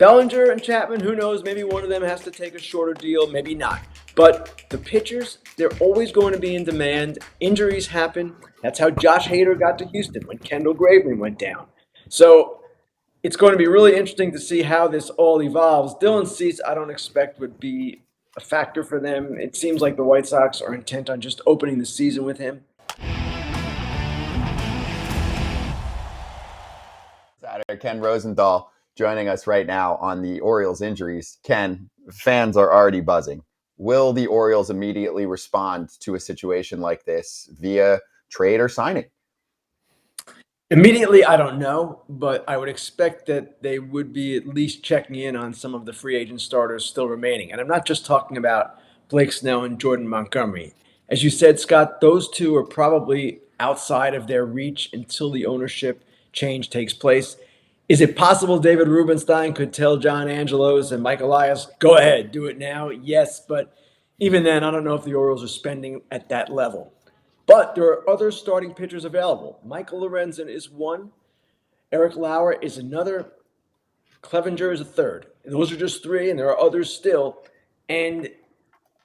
Bellinger and Chapman, who knows? Maybe one of them has to take a shorter deal, maybe not. But the pitchers, they're always going to be in demand. Injuries happen. That's how Josh Hader got to Houston when Kendall Gravely went down. So it's going to be really interesting to see how this all evolves. Dylan Cease, I don't expect would be a factor for them. It seems like the White Sox are intent on just opening the season with him. Ken Rosenthal joining us right now on the Orioles injuries. Ken, fans are already buzzing. Will the Orioles immediately respond to a situation like this via trade or signing? Immediately, I don't know, but I would expect that they would be at least checking in on some of the free agent starters still remaining. And I'm not just talking about Blake Snell and Jordan Montgomery. As you said, Scott, those two are probably outside of their reach until the ownership change takes place. Is it possible David Rubenstein could tell John Angelos and Mike Elias, go ahead, do it now? Yes, but even then, I don't know if the Orioles are spending at that level. But there are other starting pitchers available. Michael Lorenzen is one. Eric Lauer is another. Clevenger is a third. And those are just three, and there are others still. And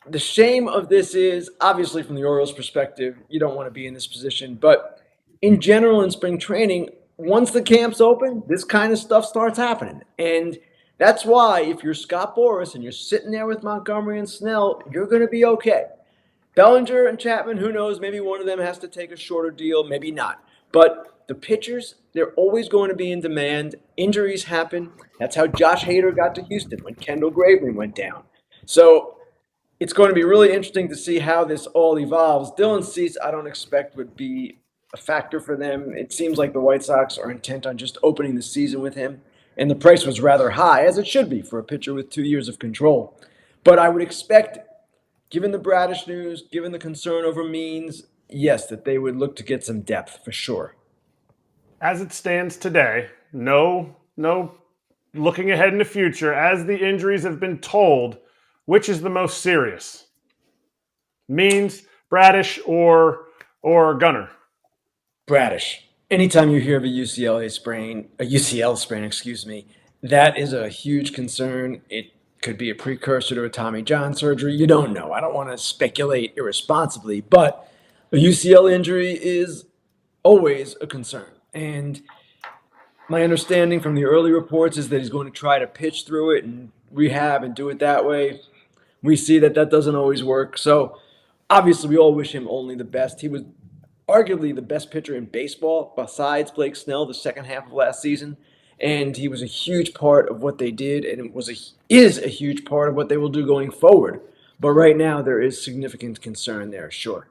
the shame of this is, obviously from the Orioles' perspective, you don't want to be in this position. But in general, in spring training, once the camps open, this kind of stuff starts happening. And that's why if you're Scott Boras and you're sitting there with Montgomery and Snell, you're going to be okay. Bellinger and Chapman, who knows? Maybe one of them has to take a shorter deal, maybe not. But the pitchers, they're always going to be in demand. Injuries happen. That's how Josh Hader got to Houston when Kendall Gravely went down. So it's going to be really interesting to see how this all evolves. Dylan Cease, I don't expect would be a factor for them. It seems like the White Sox are intent on just opening the season with him. And the price was rather high, as it should be for a pitcher with 2 years of control. But I would expect, given the Bradish news, given the concern over Means, yes, that they would look to get some depth for sure. As it stands today, no looking ahead in the future, as the injuries have been told, which is the most serious? Means, Bradish, or Gunnar? Bradish. Anytime you hear of a UCL sprain, that is a huge concern. It could be a precursor to a Tommy John surgery. You don't know. I don't want to speculate irresponsibly, but a UCL injury is always a concern. And my understanding from the early reports is that he's going to try to pitch through it and rehab and do it that way. We see that doesn't always work. So obviously we all wish him only the best. He was arguably the best pitcher in baseball besides Blake Snell the second half of last season. And he was a huge part of what they did, and is a huge part of what they will do going forward. But right now, there is significant concern there, sure.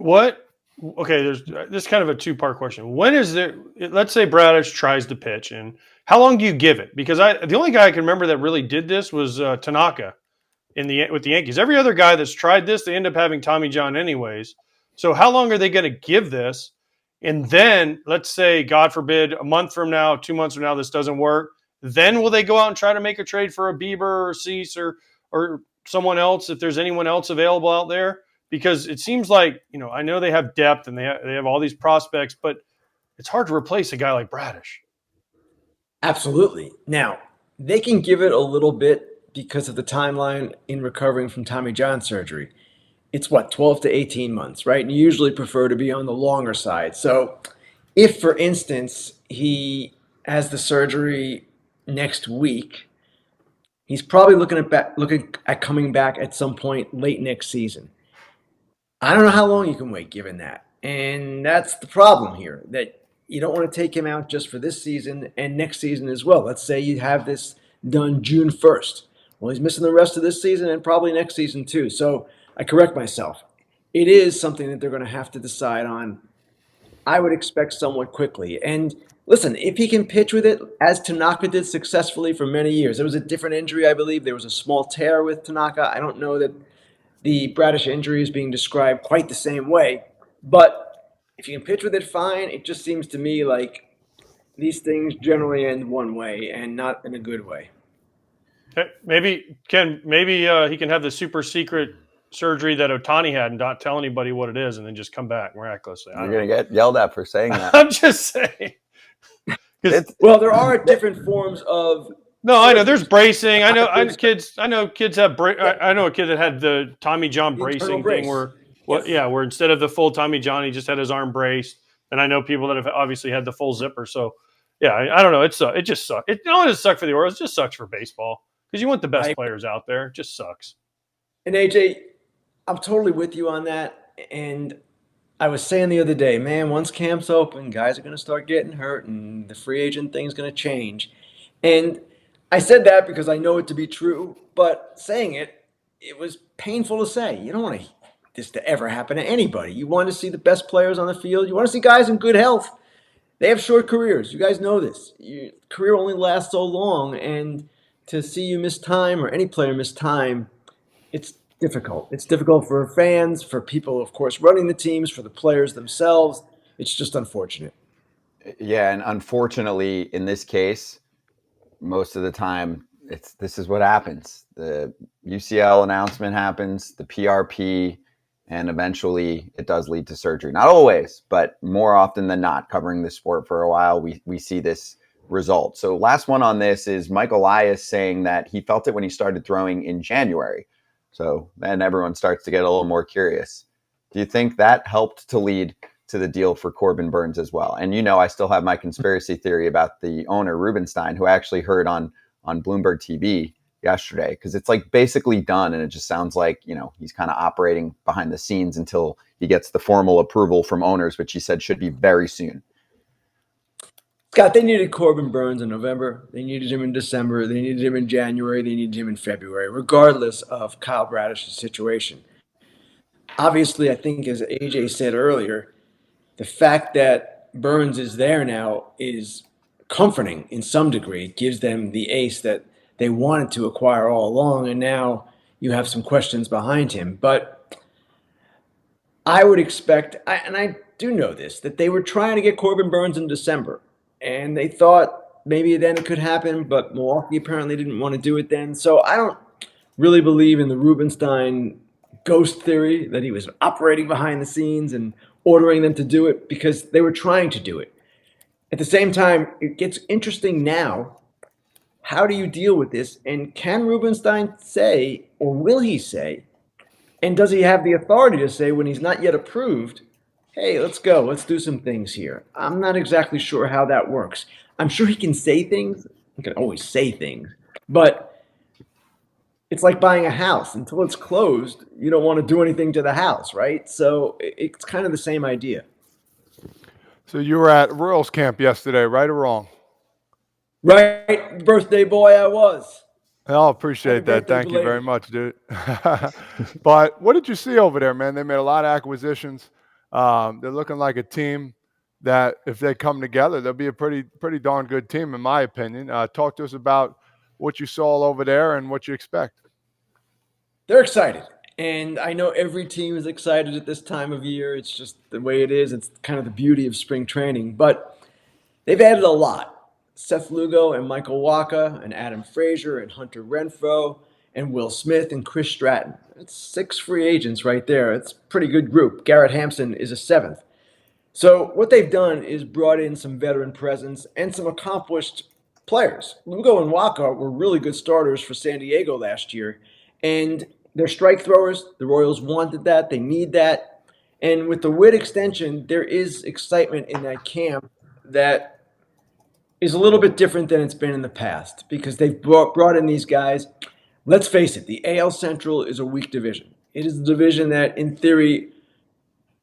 Okay, there's kind of a two-part question. When is there? Let's say Bradish tries to pitch, and how long do you give it? Because the only guy I can remember that really did this was Tanaka with the Yankees. Every other guy that's tried this, they end up having Tommy John anyways. So how long are they going to give this? And then, let's say, God forbid, a month from now, 2 months from now, this doesn't work. Then will they go out and try to make a trade for a Bieber or Cease or someone else, if there's anyone else available out there? Because it seems like, I know they have depth and they have all these prospects, but it's hard to replace a guy like Bradish. Absolutely. Now, they can give it a little bit because of the timeline in recovering from Tommy John surgery. It's 12 to 18 months, right? And you usually prefer to be on the longer side. So if, for instance, he has the surgery next week, he's probably looking at coming back at some point late next season. I don't know how long you can wait given that. And that's the problem here, that you don't want to take him out just for this season and next season as well. Let's say you have this done June 1st. Well, he's missing the rest of this season and probably next season too. So I correct myself. It is something that they're going to have to decide on, I would expect, somewhat quickly. And listen, if he can pitch with it, as Tanaka did successfully for many years, it was a different injury, I believe. There was a small tear with Tanaka. I don't know that the Bradish injury is being described quite the same way. But if you can pitch with it, fine. It just seems to me like these things generally end one way and not in a good way. Maybe he can have the super secret surgery that Ohtani had and not tell anybody what it is and then just come back miraculously. You're going to get yelled at for saying that. I'm just saying. Well, there are different forms of No, I know there's surgeries. bracing. I know. I know Doctors, kids. I know kids have. yeah, I know a kid that had the Tommy John the internal bracing thing brace. where, well, Yep. yeah, where instead of the full Tommy John, he just had his arm braced. And I know people that have obviously had the full zipper. So, yeah, I don't know. It just sucks. It doesn't suck for the Orioles. It just sucks for baseball because you want the best I players out there. It just sucks. and AJ, I'm totally with you on that. And I was saying the other day, man, once camp's open, guys are going to start getting hurt, and the free agent thing's going to change. And I said that because I know it to be true, but saying it, it was painful to say. You don't want this to ever happen to anybody. You want to see the best players on the field. You want to see guys in good health. They have short careers. You guys know this. Your career only lasts so long, and to see you miss time or any player miss time, it's difficult. It's difficult for fans, for people, of course, running the teams, for the players themselves. It's just unfortunate. Yeah, and unfortunately, in this case, most of the time, this is what happens. The UCL announcement happens, the PRP, and eventually it does lead to surgery. Not always, but more often than not, covering the sport for a while, we see this result. So last one on this is Mike Elias saying that he felt it when he started throwing in January. So then everyone starts to get a little more curious. Do you think that helped to lead to the deal for Corbin Burns as well? And I still have my conspiracy theory about the owner, Rubenstein, who I actually heard on Bloomberg TV yesterday, because it's like basically done, and it just sounds like he's kind of operating behind the scenes until he gets the formal approval from owners, which he said should be very soon. Scott, they needed Corbin Burns in November. They needed him in December. They needed him in January. They needed him in February, regardless of Kyle Bradish's situation. Obviously, I think, as AJ said earlier, the fact that Burns is there now is comforting in some degree. It gives them the ace that they wanted to acquire all along, and now you have some questions behind him. But I would expect, and I do know this, that they were trying to get Corbin Burns in December, and they thought maybe then it could happen, but Milwaukee apparently didn't want to do it then. So I don't really believe in the Rubenstein ghost theory that he was operating behind the scenes and ordering them to do it, because they were trying to do it. At the same time, it gets interesting now. How do you deal with this? And can Rubenstein say, or will he say, and does he have the authority to say when he's not yet approved, hey, let's go, let's do some things here? I'm not exactly sure how that works. I'm sure he can say things. He can always say things. But it's like buying a house. Until it's closed, you don't want to do anything to the house, right? So it's kind of the same idea. So you were at Royals camp yesterday, right or wrong? Right, birthday boy, I was. I'll Happy appreciate that. birthday Thank you very belated. much, dude. But what did you see over there, man? They made a lot of acquisitions. They're looking like a team that, if they come together, they'll be a pretty darn good team, in my opinion. Talk to us about what you saw over there and what you expect. They're excited. And I know every team is excited at this time of year. It's just the way it is. It's kind of the beauty of spring training. But they've added a lot. Seth Lugo and Michael Waka and Adam Frazier and Hunter Renfroe and Will Smith and Chris Stratton. That's 6 free agents right there. It's a pretty good group. Garrett Hampson is a 7th. So what they've done is brought in some veteran presence and some accomplished players. Lugo and Waka were really good starters for San Diego last year, and they're strike throwers. The Royals wanted that. They need that. And with the Witt extension, there is excitement in that camp that is a little bit different than it's been in the past, because they've brought in these guys. Let's face it, the AL Central is a weak division. It is a division that, in theory,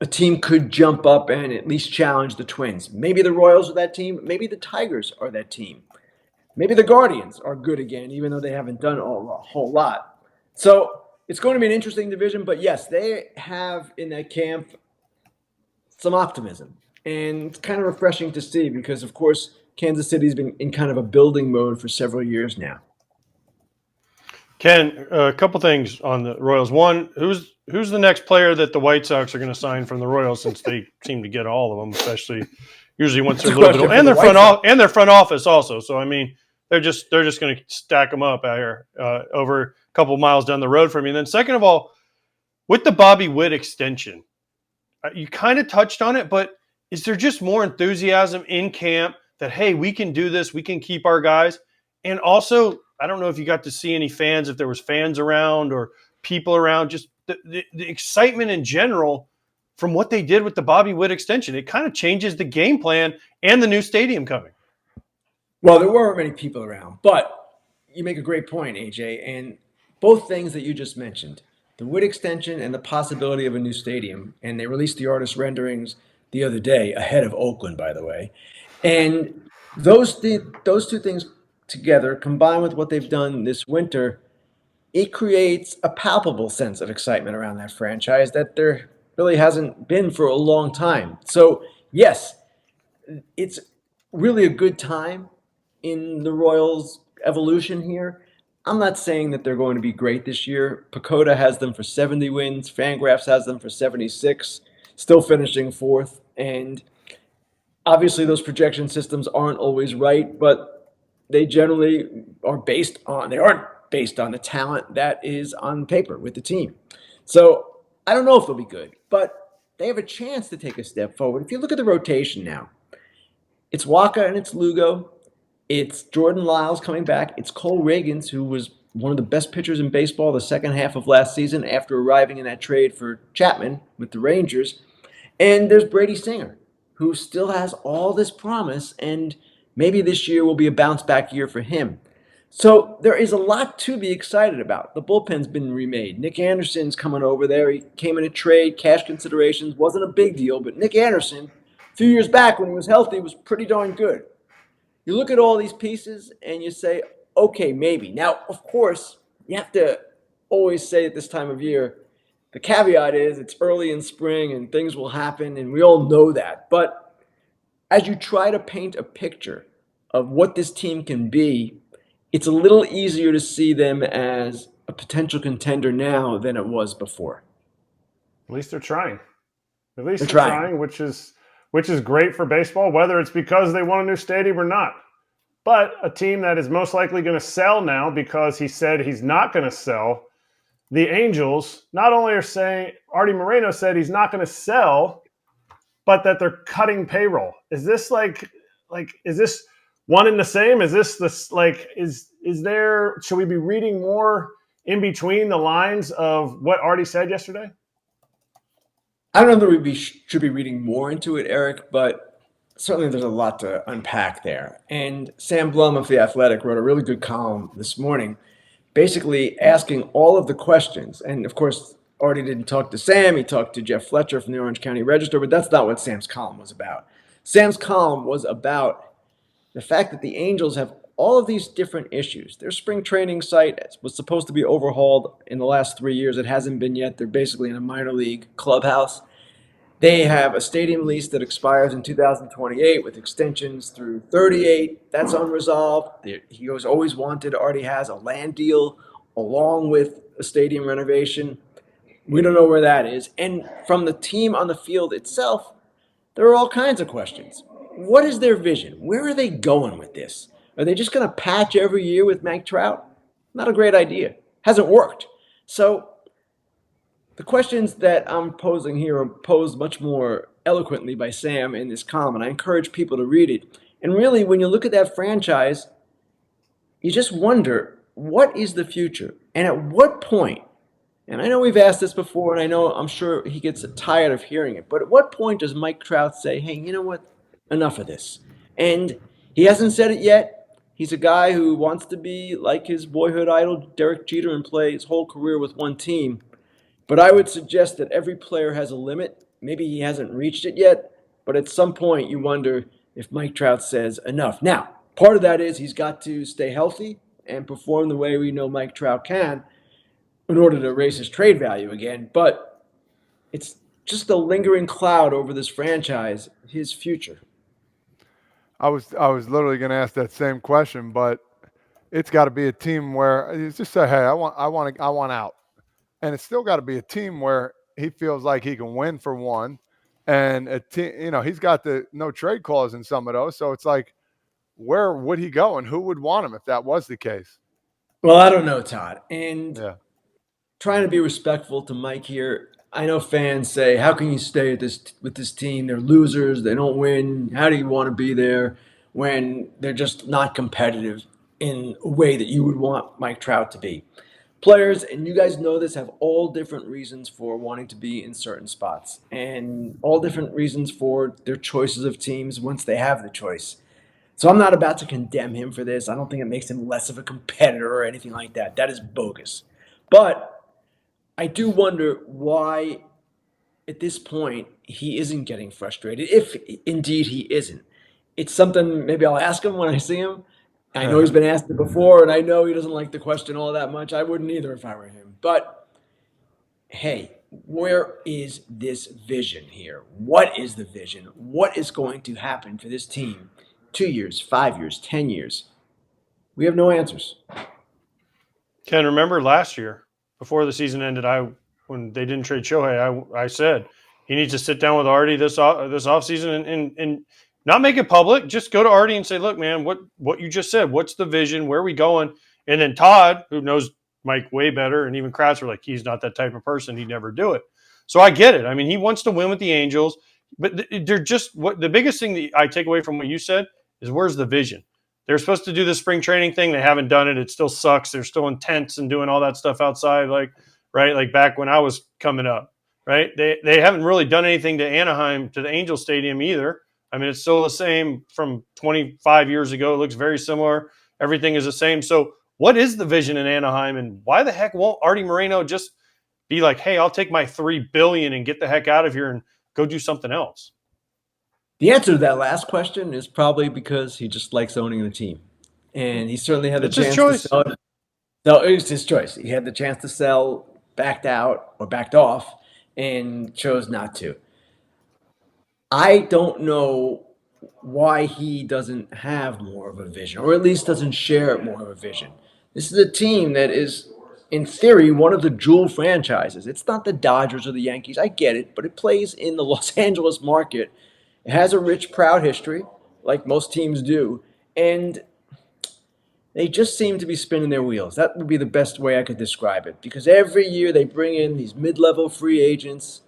a team could jump up and at least challenge the Twins. Maybe the Royals are that team. Maybe the Tigers are that team. Maybe the Guardians are good again, even though they haven't done a whole lot. So it's going to be an interesting division. But yes, they have in that camp some optimism. And it's kind of refreshing to see because, of course, Kansas City's been in kind of a building mode for several years now. Ken, a couple things on the Royals. One, who's the next player that the White Sox are going to sign from the Royals, since they seem to get all of them, especially usually once they're a little bit old, and their front office also. So I mean, they're just going to stack them up out here over a couple miles down the road from you. And then second of all, with the Bobby Witt extension, you kind of touched on it, but is there just more enthusiasm in camp that, hey, we can do this, we can keep our guys? And also, I don't know if you got to see any fans, if there was fans around or people around, just the excitement in general from what they did with the Bobby Witt extension. It kind of changes the game plan and the new stadium coming. Well, there weren't many people around, but you make a great point, AJ. And both things that you just mentioned, the wood extension and the possibility of a new stadium, and they released the artist renderings the other day ahead of Oakland, by the way. And those two things together, combined with what they've done this winter, it creates a palpable sense of excitement around that franchise that there really hasn't been for a long time. So, yes, it's really a good time in the Royals' evolution here. I'm not saying that they're going to be great this year. Pacoda has them for 70 wins. Fangraphs has them for 76, still finishing fourth. And obviously, those projection systems aren't always right, but they generally are they aren't based on the talent that is on paper with the team. So I don't know if they'll be good, but they have a chance to take a step forward. If you look at the rotation now, it's Waka and it's Lugo. It's Jordan Lyles coming back. It's Cole Reagans, who was one of the best pitchers in baseball the second half of last season after arriving in that trade for Chapman with the Rangers. And there's Brady Singer, who still has all this promise, and maybe this year will be a bounce back year for him. So there is a lot to be excited about. The bullpen's been remade. Nick Anderson's coming over there. He came in a trade, cash considerations, wasn't a big deal, but Nick Anderson, a few years back when he was healthy, was pretty darn good. You look at all these pieces and you say, okay, maybe. Now, of course, you have to always say at this time of year, the caveat is it's early in spring and things will happen, and we all know that. But as you try to paint a picture of what this team can be, it's a little easier to see them as a potential contender now than it was before. At least they're trying. At least They're they're trying. trying, which is great for baseball, whether it's because they want a new stadium or not. But a team that is most likely going to sell now because he said he's not going to sell. The Angels not only are saying, Artie Moreno said he's not going to sell, but that they're cutting payroll. Is this is this one and the same? Is this is there, should we be reading more in between the lines of what Artie said yesterday? I don't know that should be reading more into it, Eric, but certainly there's a lot to unpack there. And Sam Blum of The Athletic wrote a really good column this morning, basically asking all of the questions. And of course, Artie didn't talk to Sam, he talked to Jeff Fletcher from the Orange County Register, but that's not what Sam's column was about. Sam's column was about the fact that the Angels have all of these different issues. Their spring training site was supposed to be overhauled in the last 3 years. It hasn't been yet. They're basically in a minor league clubhouse. They have a stadium lease that expires in 2028 with extensions through 38. That's unresolved. He was always wanted, already has a land deal along with a stadium renovation. We don't know where that is. And from the team on the field itself, there are all kinds of questions. What is their vision? Where are they going with this? Are they just going to patch every year with Mike Trout? Not a great idea. Hasn't worked. So the questions that I'm posing here are posed much more eloquently by Sam in this column, and I encourage people to read it. And really, when you look at that franchise, you just wonder, what is the future? And at what point, and I know we've asked this before, and I'm sure he gets tired of hearing it, but at what point does Mike Trout say, hey, you know what? Enough of this. And he hasn't said it yet. He's a guy who wants to be like his boyhood idol, Derek Jeter, and play his whole career with one team. But I would suggest that every player has a limit. Maybe he hasn't reached it yet, but at some point you wonder if Mike Trout says enough. Now, part of that is he's got to stay healthy and perform the way we know Mike Trout can in order to raise his trade value again. But it's just a lingering cloud over this franchise, his future. I was literally going to ask that same question, but it's got to be a team where you just say, "Hey, I want out," and it's still got to be a team where he feels like he can win for one, and a team, he's got the no trade clause in some of those, so it's like, where would he go, and who would want him if that was the case? Well, I don't know, Todd, and Yeah. trying to be respectful to Mike here. I know fans say, "How can you stay with this team? They're losers. They don't win. How do you want to be there when they're just not competitive?" in a way that you would want Mike Trout to be. Players, and you guys know this, have all different reasons for wanting to be in certain spots and all different reasons for their choices of teams once they have the choice. So I'm not about to condemn him for this. I don't think it makes him less of a competitor or anything like that. That is bogus. But I do wonder why, at this point, he isn't getting frustrated, if indeed he isn't. It's something maybe I'll ask him when I see him. I know he's been asked it before, and I know he doesn't like the question all that much. I wouldn't either if I were him. But hey, where is this vision here? What is the vision? What is going to happen for this team? 2 years, 5 years, 10 years? We have no answers. Ken, remember last year before the season ended, when they didn't trade Shohei, I said he needs to sit down with Artie this offseason and not make it public. Just go to Artie and say, look, man, what you just said, what's the vision? Where are we going? And then Todd, who knows Mike way better, and even Kratz were like, he's not that type of person. He'd never do it. So I get it. I mean, he wants to win with the Angels, but they're just what the biggest thing that I take away from what you said is where's the vision? They're supposed to do the spring training thing. They haven't done it. It still sucks. They're still intense and doing all that stuff outside, like back when I was coming up, right? They haven't really done anything to Anaheim, to the Angel Stadium either. I mean, it's still the same from 25 years ago. It looks very similar. Everything is the same. So what is the vision in Anaheim, and why the heck won't Artie Moreno just be like, hey, I'll take my $3 billion and get the heck out of here and go do something else? The answer to that last question is probably because he just likes owning the team. And he certainly had the It's his chance choice. to sell it. No, it was his choice. He had the chance to sell, backed out or backed off, and chose not to. I don't know why he doesn't have more of a vision, or at least doesn't share more of a vision. This is a team that is, in theory, one of the jewel franchises. It's not the Dodgers or the Yankees. I get it, but it plays in the Los Angeles market. It has a rich, proud history, like most teams do, and they just seem to be spinning their wheels. That would be the best way I could describe it, because every year they bring in these mid-level free agents.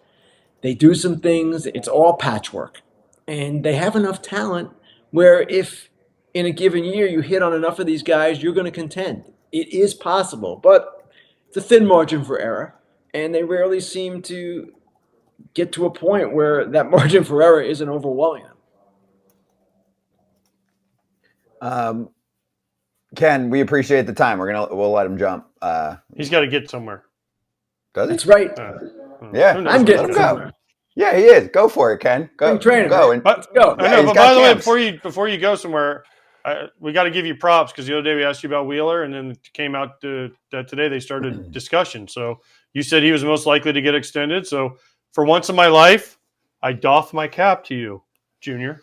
They do some things. It's all patchwork. And they have enough talent where if in a given year you hit on enough of these guys, you're going to contend. It is possible, but it's a thin margin for error. And they rarely seem to get to a point where that margin for error isn't overwhelming them. Ken, we appreciate the time. We'll let him jump. He's got to get somewhere. Does he? That's right. Yeah, I'm getting let him somewhere. go. Yeah, he is. Go for it, Ken. Go, Spring training, go, man. and Let's go. I Yeah, know, he's but got by the way, camps. before you go somewhere, we got to give you props because the other day we asked you about Wheeler, and then it came out that today they started discussion. So you said he was most likely to get extended. So for once in my life, I doff my cap to you, Junior.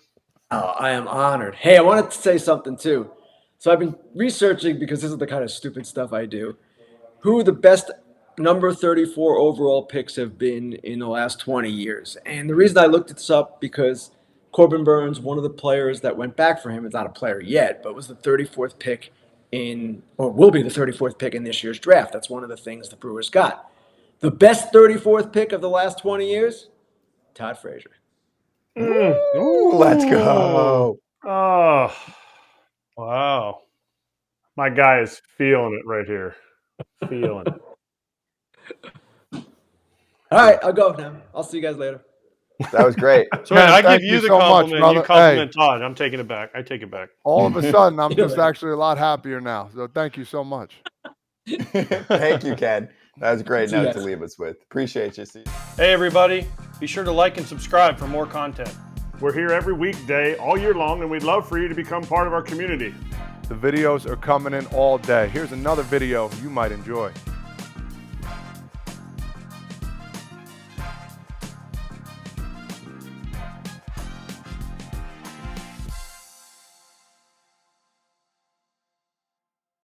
Oh, I am honored. Hey, I wanted to say something too. So I've been researching, because this is the kind of stupid stuff I do, who the best number 34 overall picks have been in the last 20 years. And the reason I looked this up because Corbin Burns, one of the players that went back for him, is not a player yet, but was the 34th pick or will be the 34th pick in this year's draft. That's one of the things the Brewers got. The best 34th pick of the last 20 years, Todd Frazier. Ooh, let's go. Oh, wow. My guy is feeling it right here. Feeling it. All right, I'll go now. I'll see you guys later. That was great. So wait, Ken, I give thank you you the so much, compliment. brother. You compliment Todd. I'm taking it back. I take it back. All of a sudden, I'm Yeah, just man. actually a lot happier now. So thank you so much. Thank you, Ken. That was a great See you note to guys. leave us with. Appreciate you. See. Hey, everybody. Be sure to like and subscribe for more content. We're here every weekday, all year long, and we'd love for you to become part of our community. The videos are coming in all day. Here's another video you might enjoy.